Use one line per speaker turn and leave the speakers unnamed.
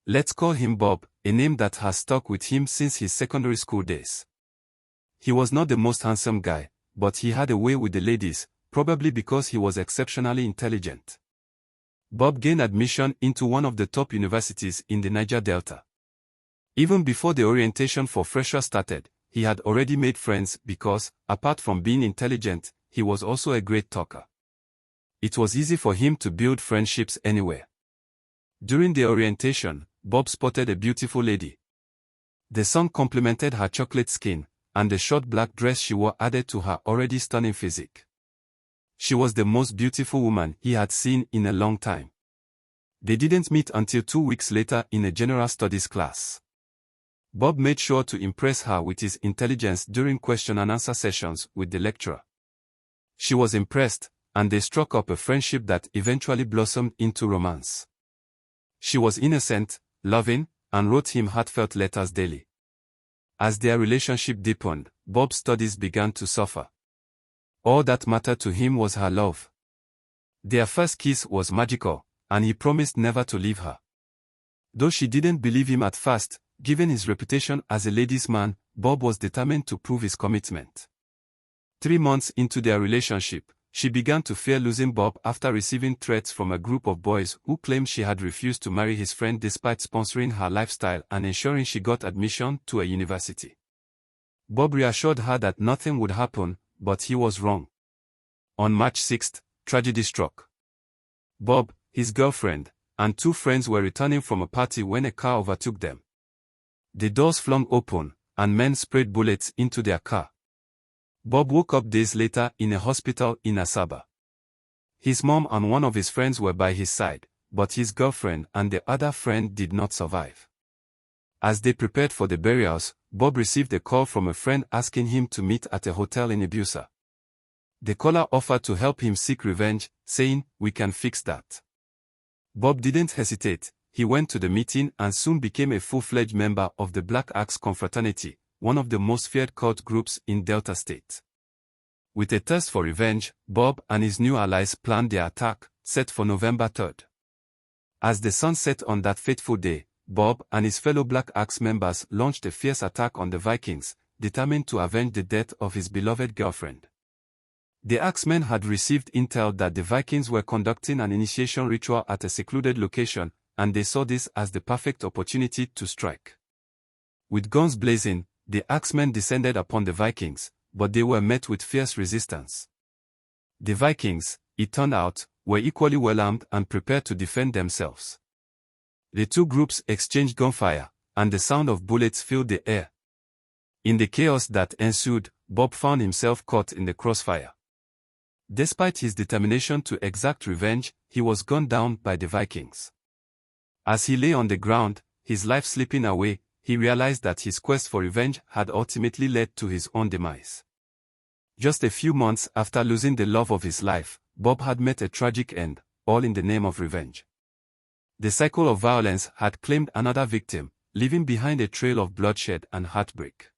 Let's call him Bob, a name that has stuck with him since his secondary school days. He was not the most handsome guy, but he had a way with the ladies, probably because he was exceptionally intelligent. Bob gained admission into one of the top universities in the Niger Delta. Even before the orientation for freshers started, he had already made friends because, apart from being intelligent, he was also a great talker. It was easy for him to build friendships anywhere. During the orientation, Bob spotted a beautiful lady. The sun complimented her chocolate skin, and the short black dress she wore added to her already stunning physique. She was the most beautiful woman he had seen in a long time. They didn't meet until 2 weeks later in a general studies class. Bob made sure to impress her with his intelligence during question and answer sessions with the lecturer. She was impressed, and they struck up a friendship that eventually blossomed into romance. She was innocent, loving, and wrote him heartfelt letters daily. As their relationship deepened, Bob's studies began to suffer. All that mattered to him was her love. Their first kiss was magical, and he promised never to leave her. Though she didn't believe him at first, given his reputation as a ladies' man, Bob was determined to prove his commitment. 3 months into their relationship, she began to fear losing Bob after receiving threats from a group of boys who claimed she had refused to marry his friend despite sponsoring her lifestyle and ensuring she got admission to a university. Bob reassured her that nothing would happen, but he was wrong. On March 6, tragedy struck. Bob, his girlfriend, and 2 friends were returning from a party when a car overtook them. The doors flung open, and men sprayed bullets into their car. Bob woke up days later in a hospital in Asaba. His mom and one of his friends were by his side, but his girlfriend and the other friend did not survive. As they prepared for the burials, Bob received a call from a friend asking him to meet at a hotel in Ibusa. The caller offered to help him seek revenge, saying, "We can fix that." Bob didn't hesitate. He went to the meeting and soon became a full-fledged member of the Black Axe Confraternity, one of the most feared cult groups in Delta State. With a thirst for revenge, Bob and his new allies planned their attack, set for November 3rd. As the sun set on that fateful day, Bob and his fellow Black Axe members launched a fierce attack on the Vikings, determined to avenge the death of his beloved girlfriend. The Axemen had received intel that the Vikings were conducting an initiation ritual at a secluded location, and they saw this as the perfect opportunity to strike. With guns blazing, the Axemen descended upon the Vikings, but they were met with fierce resistance. The Vikings, it turned out, were equally well armed and prepared to defend themselves. The 2 groups exchanged gunfire, and the sound of bullets filled the air. In the chaos that ensued, Bob found himself caught in the crossfire. Despite his determination to exact revenge, he was gunned down by the Vikings. As he lay on the ground, his life slipping away, he realized that his quest for revenge had ultimately led to his own demise. Just a few months after losing the love of his life, Bob had met a tragic end, all in the name of revenge. The cycle of violence had claimed another victim, leaving behind a trail of bloodshed and heartbreak.